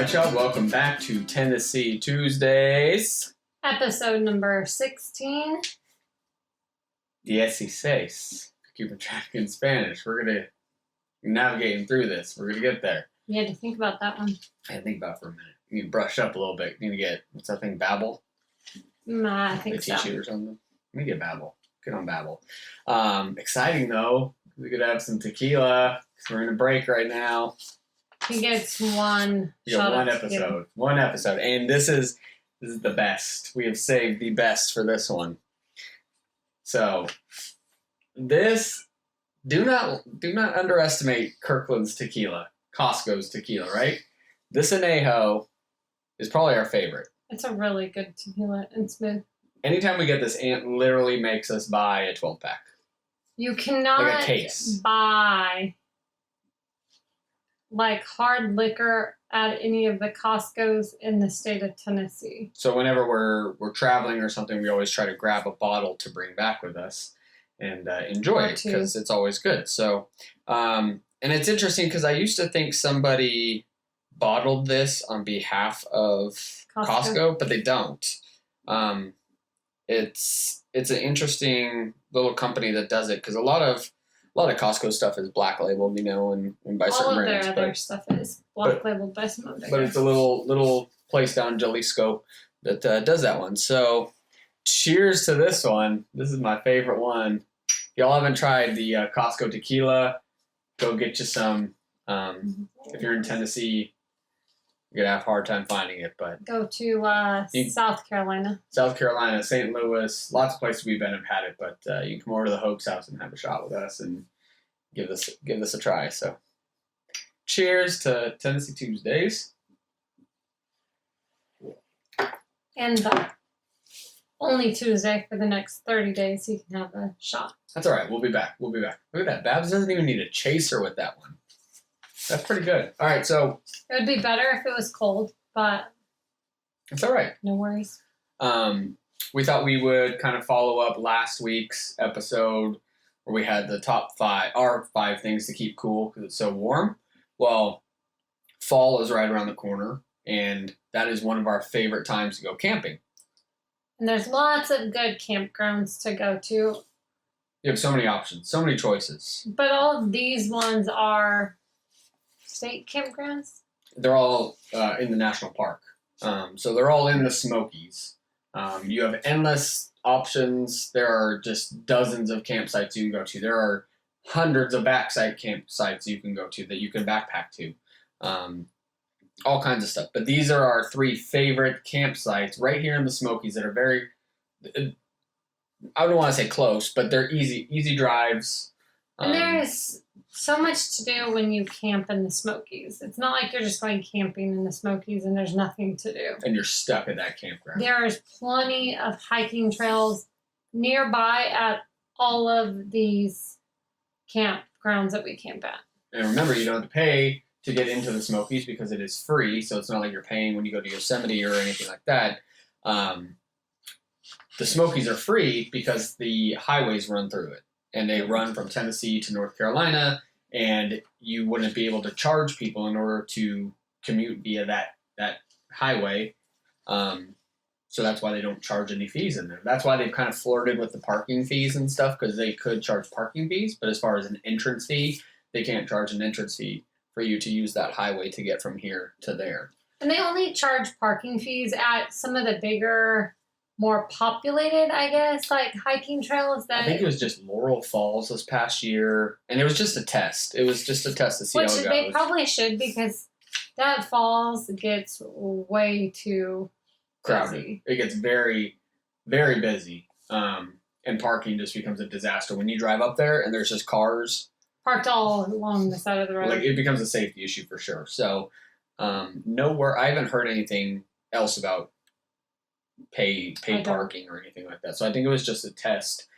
right, y'all. Welcome back to Tennessee Tuesdays. Episode number 16. Dieciséis. Keeping track in Spanish. We're going to navigate through this. We're going to get there. You had to think about that one. I had to think about it for a minute. You need to brush up a little bit. You need to get, what's that thing, Babbel? I think they so. teach you or something? Let me get Babbel. Get on Babbel. Exciting, though. We could have some tequila because we're in a break right now. He gets one shot one of episode. tequila. One episode. And this is the best. We have saved the best for this one. So, this, do not underestimate Kirkland's tequila. Costco's tequila, right? This Anejo is probably our favorite. It's a really good tequila and smooth. Anytime we get this, Aunt literally makes us buy a 12-pack. You cannot Like a case. buy like hard liquor at any of the Costco's in the state of Tennessee. So whenever we're traveling or something, we always try to grab a bottle to bring back with us and enjoy it because it's always good. So, and it's interesting because I used to think somebody bottled this on behalf of Costco, but they don't. It's an interesting little company that does it because a lot of Costco stuff is black labeled, and by certain all of brands. their other stuff is black labeled by some other. But it's a little place down in Jalisco that does that one. So, cheers to this one. This is my favorite one. If y'all haven't tried the Costco tequila, go get you some. If you're in Tennessee, you're gonna have a hard time finding it. But go to South Carolina. South Carolina, St. Louis, lots of places we've been have had it. But you can come over to the Hoag's house and have a shot with us and give this a try. So, cheers to Tennessee Tuesdays. And only Tuesday for the next 30 days you can have a shot. That's all right. We'll be back. Look at that. Babs doesn't even need a chaser with that one. That's pretty good. All right, so it would be better if it was cold, but it's all right. No worries. We thought we would kind of follow up last week's episode where we had the top 5 things to keep cool because it's so warm. Well, fall is right around the corner, and that is one of our favorite times to go camping. And there's lots of good campgrounds to go to. You have so many options, so many choices. But all of these ones are state campgrounds? They're all in the national park. So they're all in the Smokies. You have endless options. There are just dozens of campsites you can go to. There are hundreds of backside campsites you can go to that you can backpack to. All kinds of stuff. But these are our 3 favorite campsites right here in the Smokies that are very, I don't want to say close, but they're easy drives. And there's so much to do when you camp in the Smokies. It's not like you're just going camping in the Smokies and there's nothing to do. And you're stuck at that campground. There's plenty of hiking trails nearby at all of these campgrounds that we camp at. And remember, you don't have to pay to get into the Smokies because it is free, so it's not like you're paying when you go to Yosemite or anything like that. The Smokies are free because the highways run through it. And they run from Tennessee to North Carolina, and you wouldn't be able to charge people in order to commute via that highway. So that's why they don't charge any fees in there. That's why they've kind of flirted with the parking fees and stuff, because they could charge parking fees, but as far as an entrance fee, they can't charge an entrance fee for you to use that highway to get from here to there. And they only charge parking fees at some of the bigger, more populated, I guess, like hiking trails. That I think it was just Laurel Falls this past year, and it was just a test. It was just a test to see how it goes. Which they probably should, because that falls gets way too crowded. busy. It gets very, very busy, and parking just becomes a disaster when you drive up there and there's just cars parked all along the side of the road. Like, it becomes a safety issue for sure. So, I haven't heard anything else about paid parking or anything like that. So I think it was just a test,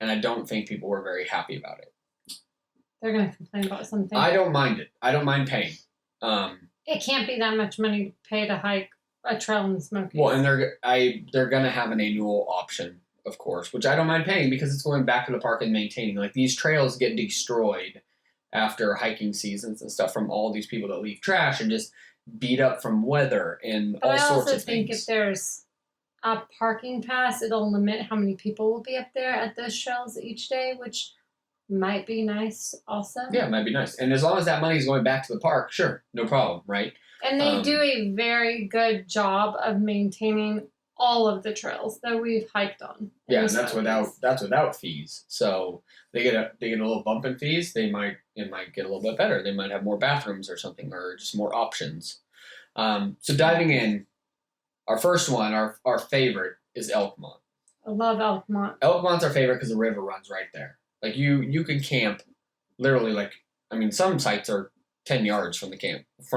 and I don't think people were very happy about it. They're going to complain about something. I don't mind it. I don't mind paying. It can't be that much money to pay to hike a trail in the Smokies. Well, and they're going to have an annual option, of course, which I don't mind paying because it's going back to the park and maintaining. Like, these trails get destroyed after hiking seasons and stuff from all these people that leave trash and just beat up from weather and But all I sorts also of think things. if there's a parking pass, it'll limit how many people will be up there at those trails each day, which might be nice also. Yeah, it might be nice. And as long as that money is going back to the park, sure, no problem, right? And they do a very good job of maintaining all of the trails that we've hiked on. Yeah, and that's without fees. So they get a little bump in fees. It might get a little bit better. They might have more bathrooms or something, or just more options. So diving in, our first one, our favorite is Elkmont. I love Elkmont. Elkmont's our favorite because the river runs right there. Like you can camp, literally some sites are 10 yards from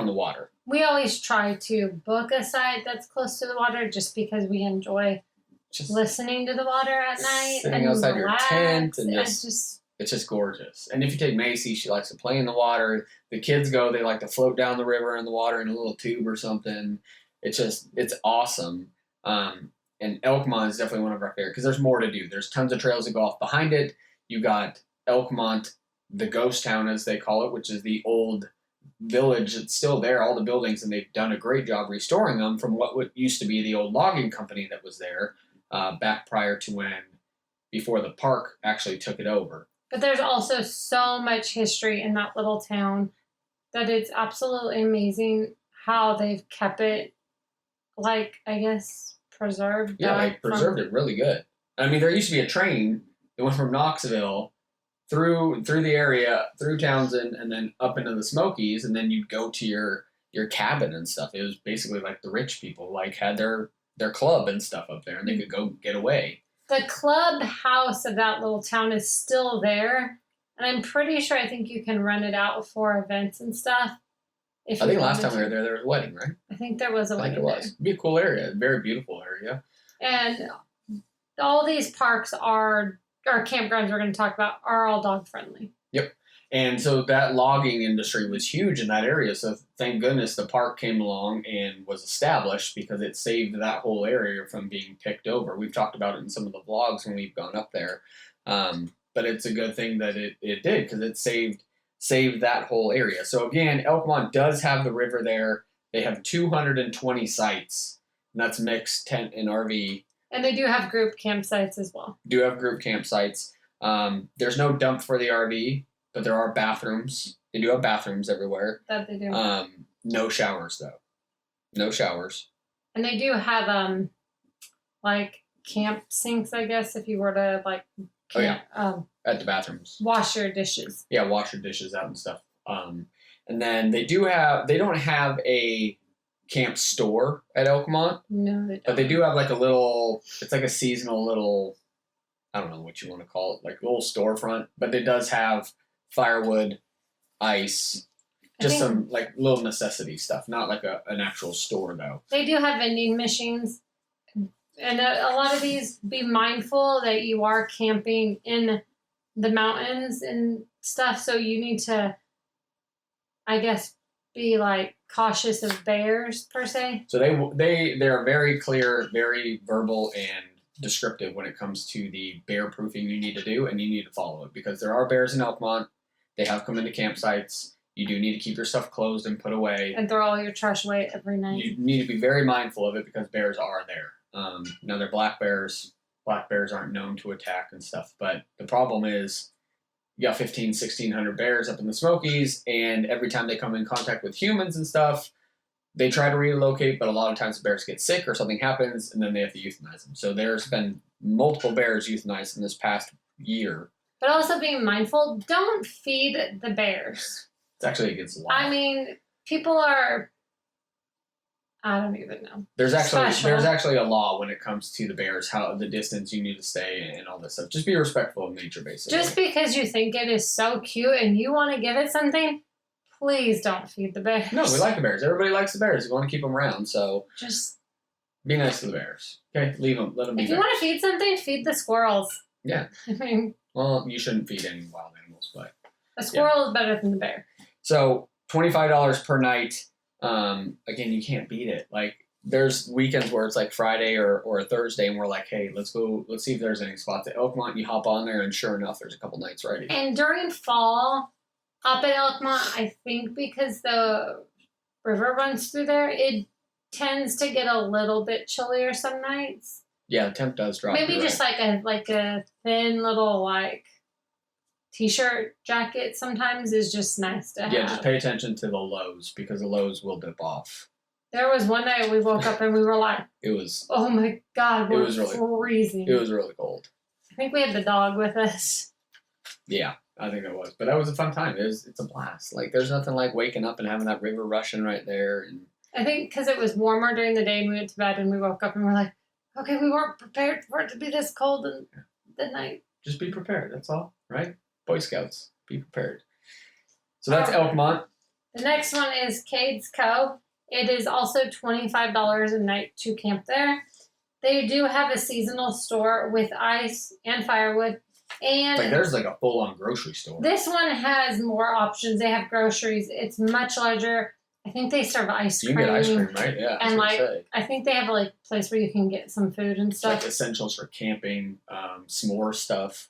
the water. We always try to book a site that's close to the water just because we enjoy Just listening to the water at night sitting and outside relax. your tent and It's just gorgeous. And if you take Macy, she likes to play in the water. The kids they like to float down the river in the water in a little tube or something. It's awesome. And Elkmont is definitely one of our favorites because there's more to do. There's tons of trails that go off behind it. You got Elkmont, the ghost town as they call it, which is the old village. It's still there, all the buildings, and they've done a great job restoring them from what used to be the old logging company that was there back prior to before the park actually took it over. But there's also so much history in that little town that it's absolutely amazing how they've kept it, preserved. Yeah, they preserved it really good. I mean, there used to be a train that went from Knoxville through the area, through Townsend, and then up into the Smokies, and then you'd go to your cabin and stuff. It was basically like the rich people had their club and stuff up there, and they could go get away. The clubhouse of that little town is still there, and I'm pretty sure I think you can rent it out for events and stuff. I think last time we were there was a wedding, right? I think there was a wedding. I think it was. It'd be a cool area, a very beautiful area. And all these parks or campgrounds we're going to talk about are all dog friendly. Yep. And so that logging industry was huge in that area. So thank goodness the park came along and was established because it saved that whole area from being picked over. We've talked about it in some of the vlogs when we've gone up there. But it's a good thing that it did because it saved that whole area. So again, Elkmont does have the river there. They have 220 sites, and that's mixed tent and RV. And they do have group campsites as well. Do have group campsites. There's no dump for the RV, but there are bathrooms. They do have bathrooms everywhere. That they do. No showers though. No showers. And they do have camp sinks, I guess, if you were to at the bathrooms. Wash your dishes. Yeah, wash your dishes out and stuff. And then they don't have a camp store at Elkmont. No, they don't. But they do have it's like a seasonal little, I don't know what you want to call it, like a little storefront. But it does have firewood, ice, just some little necessity stuff, not like an actual store though. They do have vending machines. And a lot of these, be mindful that you are camping in the mountains and stuff. So you need to, I guess, be cautious of bears per se. So they're very clear, very verbal and descriptive when it comes to the bear proofing you need to do, and you need to follow it because there are bears in Elkmont. They have come into campsites. You do need to keep your stuff closed and put away. And throw all your trash away every night. You need to be very mindful of it because bears are there. Now they're black bears. Black bears aren't known to attack and stuff, but the problem is you got 1,600 bears up in the Smokies, and every time they come in contact with humans and stuff, they try to relocate, but a lot of times the bears get sick or something happens, and then they have to euthanize them. So there's been multiple bears euthanized in this past year. But also being mindful, don't feed the bears. It's actually against the law. I mean, people are, I don't even know. There's actually a law when it comes to the bears, how the distance you need to stay and all this stuff. Just be respectful of nature, basically. Just because you think it is so cute and you want to give it something, please don't feed the bears. No, we like the bears. Everybody likes the bears. We want to keep them around, so just be nice to the bears. Okay, leave them. Let them be. If you want to feed something, feed the squirrels. Yeah. I mean, well, you shouldn't feed any wild animals, but a squirrel is better than the bear. So $25 per night. Again, you can't beat it. There's weekends where it's Friday or a Thursday, and we're like, hey, let's see if there's any spots at Elkmont. You hop on there, and sure enough, there's a couple nights ready. And during fall, up at Elkmont, I think because the river runs through there, it tends to get a little bit chillier some nights. Yeah, the temp does drop. Maybe just like a thin little like t-shirt jacket sometimes is just nice to have. Yeah, just pay attention to the lows because the lows will dip off. There was one night we woke up and we were like, it was. Oh my God, we're freezing. It was really cold. I think we had the dog with us. Yeah, I think it was, but that was a fun time. It's a blast. Like there's nothing like waking up and having that river rushing right there. And I think because it was warmer during the day and we went to bed and we woke up and we're like, okay, we weren't prepared for it to be this cold in the night. Just be prepared. That's all, right? Boy Scouts, be prepared. So that's Elkmont. The next one is Cadesco. It is also $25 a night to camp there. They do have a seasonal store with ice and firewood. And like there's like a full-on grocery store. This one has more options. They have groceries. It's much larger. I think they serve ice cream. You can get ice cream, right? Yeah. And like, I think they have a like place where you can get some food and stuff. Like essentials for camping, s'more stuff,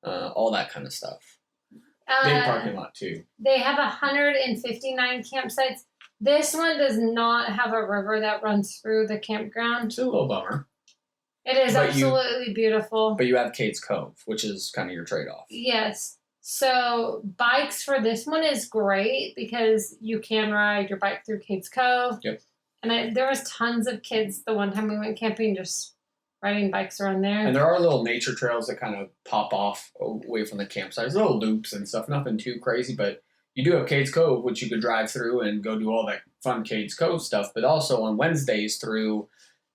all that kind of stuff. Big parking lot too. They have 159 campsites. This one does not have a river that runs through the campground. It's a little bummer. It is absolutely beautiful. But you have Cade's Cove, which is kind of your trade-off. Yes. So bikes for this one is great because you can ride your bike through Cade's Cove. Yep. And there was tons of kids the one time we went camping just riding bikes around there. And there are little nature trails that kind of pop off away from the campsites, little loops and stuff, nothing too crazy, but you do have Cade's Cove, which you could drive through and go do all that fun Cade's Cove stuff, but also on Wednesdays through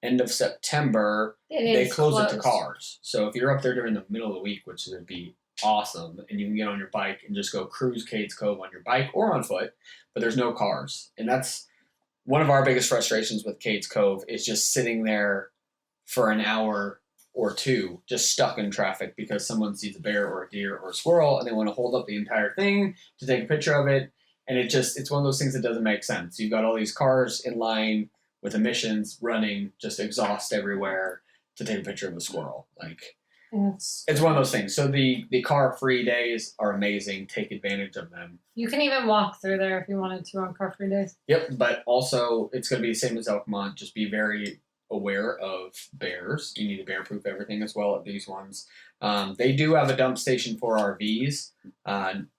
end of September, they close it to cars. So if you're up there during the middle of the week, which would be awesome, and you can get on your bike and just go cruise Cade's Cove on your bike or on foot, but there's no cars. And that's one of our biggest frustrations with Cade's Cove is just sitting there for an hour or two, just stuck in traffic because someone sees a bear or a deer or a squirrel and they want to hold up the entire thing to take a picture of it. And it's one of those things that doesn't make sense. You've got all these cars in line with emissions running, just exhaust everywhere to take a picture of a squirrel. Like, it's one of those things. So the car-free days are amazing. Take advantage of them. You can even walk through there if you wanted to on car-free days. Yep, but also it's going to be the same as Elkmont. Just be very aware of bears. You need to bear-proof everything as well at these ones. They do have a dump station for RVs.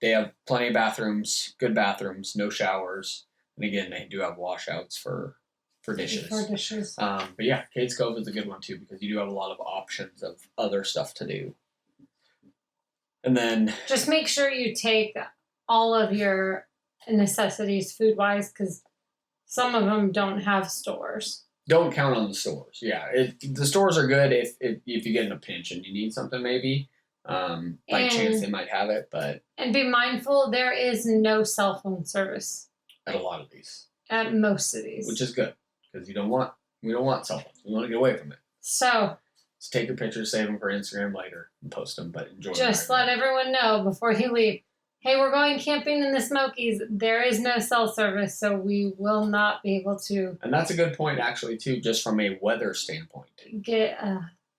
They have plenty of bathrooms, good bathrooms, no showers. And again, they do have washouts for dishes. But yeah, Cade's Cove is a good one too because you do have a lot of options of other stuff to do. And then just make sure you take all of your necessities food-wise because some of them don't have stores. Don't count on the stores. Yeah, the stores are good if you get in a pinch and you need something maybe. By chance they might have it, but and be mindful there is no cell phone service at a lot of these. At most of these, which is good because we don't want cell phones. We want to get away from it. So take your pictures, save them for Instagram later, and post them. But enjoy. Just let everyone know before you leave. Hey, we're going camping in the Smokies. There is no cell service, so we will not be able to. And that's a good point, actually, too, just from a weather standpoint.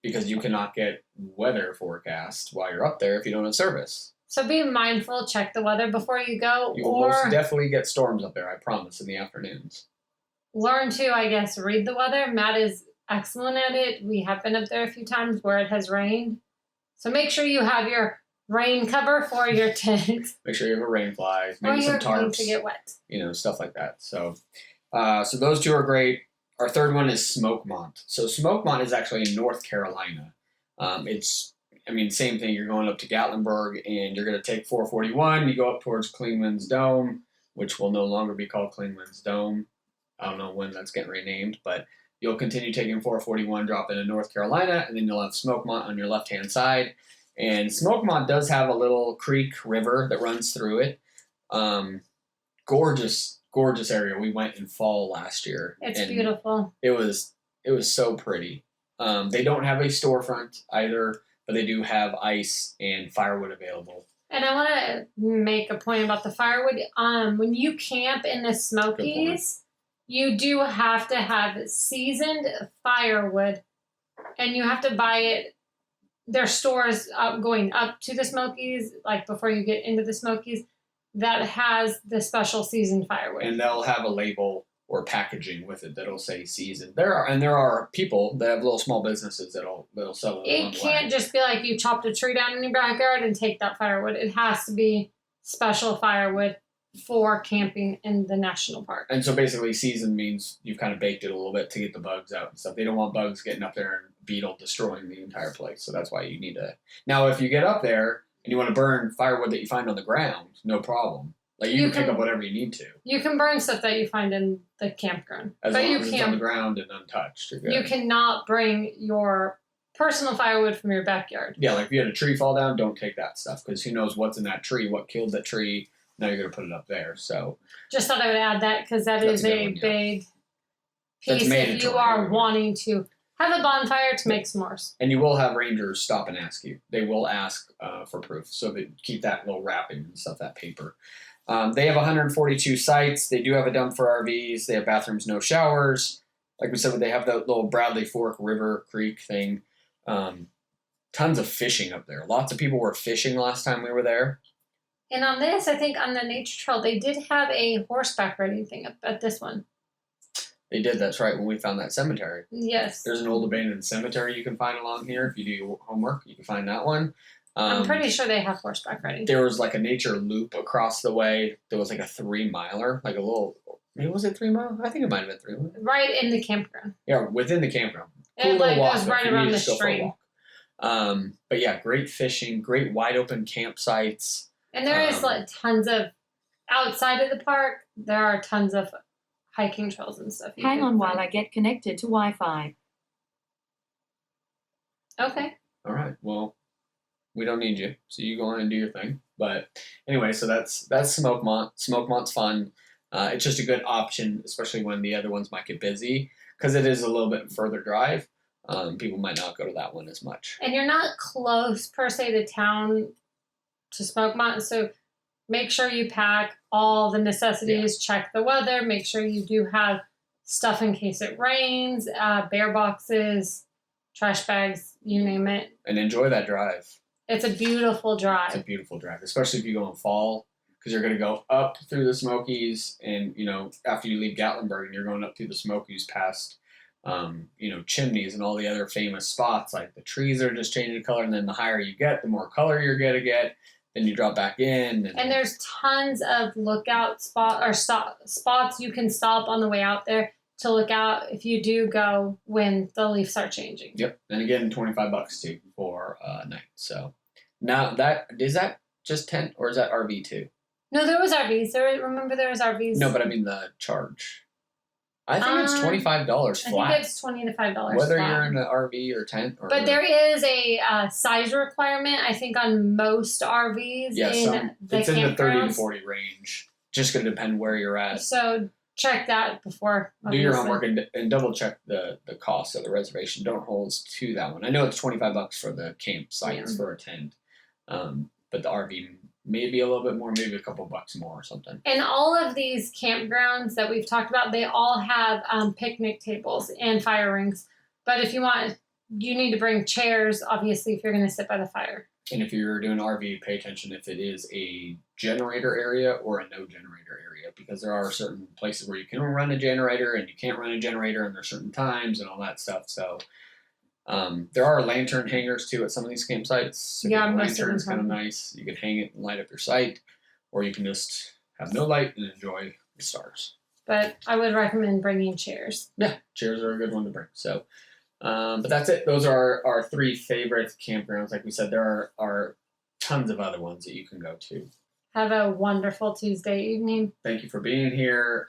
Because you cannot get weather forecast while you're up there if you don't have service. So be mindful. Check the weather before you go. You will most definitely get storms up there, I promise, in the afternoons. Learn to, I guess, read the weather. Matt is excellent at it. We have been up there a few times where it has rained. So make sure you have your rain cover for your tent. Make sure you have a rain fly, maybe some tarps. Going to get wet. Stuff like that. So those two are great. Our third one is Smokemont. So Smokemont is actually in North Carolina. Same thing. You're going up to Gatlinburg, and you're going to take 441. You go up towards Clingman's Dome, which will no longer be called Clingman's Dome. I don't know when that's getting renamed, but you'll continue taking 441, drop into North Carolina, and then you'll have Smokemont on your left-hand side. And Smokemont does have a little creek river that runs through it. Gorgeous area. We went in fall last year. It's beautiful. It was so pretty. They don't have a storefront either, but they do have ice and firewood available. And I want to make a point about the firewood. When you camp in the Smokies, you do have to have seasoned firewood, and you have to buy it. There's stores going up to the Smokies, like before you get into the Smokies. that has the special seasoned firewood. And they'll have a label or packaging with it that'll say seasoned. There are people that have little small businesses that'll sell it. It can't just be like you chopped a tree down in your backyard and take that firewood. It has to be special firewood for camping in the national park. And so basically seasoned means you've kind of baked it a little bit to get the bugs out and stuff. They don't want bugs getting up there and beetle destroying the entire place. So that's why you need to. Now, if you get up there and you want to burn firewood that you find on the ground, no problem. Like you can pick up whatever you need to. You can burn stuff that you find in the campground. As long as it's on the ground and untouched. You cannot bring your personal firewood from your backyard. Yeah, like if you had a tree fall down, don't take that stuff because who knows what's in that tree, what killed that tree. Now you're going to put it up there. So just thought I would add that because that's a big piece if you are wanting to have a bonfire to make s'mores. And you will have rangers stop and ask you. They will ask for proof. So they keep that little wrapping and stuff, that paper. They have 142 sites. They do have a dump for RVs. They have bathrooms, no showers. Like we said, they have the little Bradley Fork River Creek thing. Tons of fishing up there. Lots of people were fishing last time we were there. And on this, I think on the nature trail, they did have a horseback riding thing up at this one. They did. That's right. When we found that cemetery. Yes. There's an old abandoned cemetery you can find along here. If you do your homework, you can find that one. I'm pretty sure they have horseback riding. There was like a nature loop across the way. There was like a 3-miler, like a little. Maybe was it 3 mile? I think it might have been 3 miles. Right in the campground. Yeah, within the campground. And it goes right around the stream. But yeah, great fishing, great wide open campsites. And there is tons of outside of the park. There are tons of hiking trails and stuff. Hang on while I get connected to Wi-Fi. Okay. All right. Well, we don't need you, so you go on and do your thing. But anyway, so that's Smokemont. Smokemont's fun. It's just a good option, especially when the other ones might get busy, because it is a little bit further drive. People might not go to that one as much. And you're not close per se to town to Smokemont, so make sure you pack all the necessities. Check the weather. Make sure you do have stuff in case it rains. Bear boxes, trash bags, you name it. And enjoy that drive. It's a beautiful drive. It's a beautiful drive, especially if you go in fall, because you're going to go up through the Smokies, and after you leave Gatlinburg, and you're going up through the Smokies past, chimneys and all the other famous spots. Like the trees are just changing color, and then the higher you get, the more color you're going to get. Then you drop back in, and there's tons of lookout spots you can stop on the way out there to look out if you do go when the leaves are changing. Yep, and again, $25 too for a night. So now is that just tent or is that RV too? No, there was RVs. Remember there was RVs. No, but I mean the charge. I think it's $25 flat. I think it's $20 to $5 whether flat. you're in an RV or tent. But there is a size requirement, I think, on most RVs yeah, it's in the 30 to 40 range. Just going to depend where you're at. So check that before. Do your homework and double check the cost of the reservation. Don't hold us to that one. I know it's $25 for the campsites for a tent, but the RV may be a little bit more, maybe a couple bucks more or something. And all of these campgrounds that we've talked about, they all have picnic tables and fire rings. But if you want, you need to bring chairs, obviously, if you're going to sit by the fire. And if you're doing RV, pay attention if it is a generator area or a no generator area, because there are certain places where you can run a generator and you can't run a generator, and there's certain times and all that stuff. So there are lantern hangers too at some of these campsites. So yeah, lantern's kind of nice. You can hang it and light up your site, or you can just have no light and enjoy the stars. But I would recommend bringing chairs. Yeah, chairs are a good one to bring. So, but that's it. Those are our 3 favorite campgrounds. Like we said, there are tons of other ones that you can go to. Have a wonderful Tuesday evening. Thank you for being here.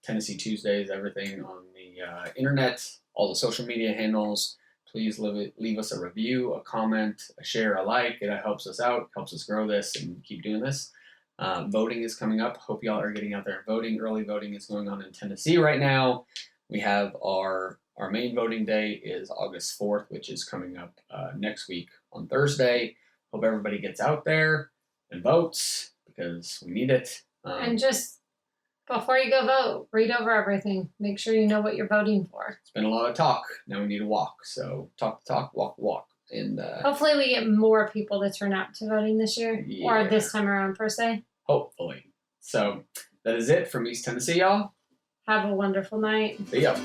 Tennessee Tuesdays, everything on the internet, all the social media handles. Please leave us a review, a comment, a share, a like. It helps us out, helps us grow this and keep doing this. Voting is coming up. Hope y'all are getting out there and voting. Early voting is going on in Tennessee right now. We have our main voting day is August 4th, which is coming up next week on Thursday. Hope everybody gets out there and votes because we need it. And just before you go vote, read over everything. Make sure you know what you're voting for. It's been a lot of talk. Now we need to walk. So talk the talk, walk the walk. And hopefully we get more people to turn out to voting this year, or this time around per se. Hopefully. So that is it from East Tennessee, y'all. Have a wonderful night. See ya.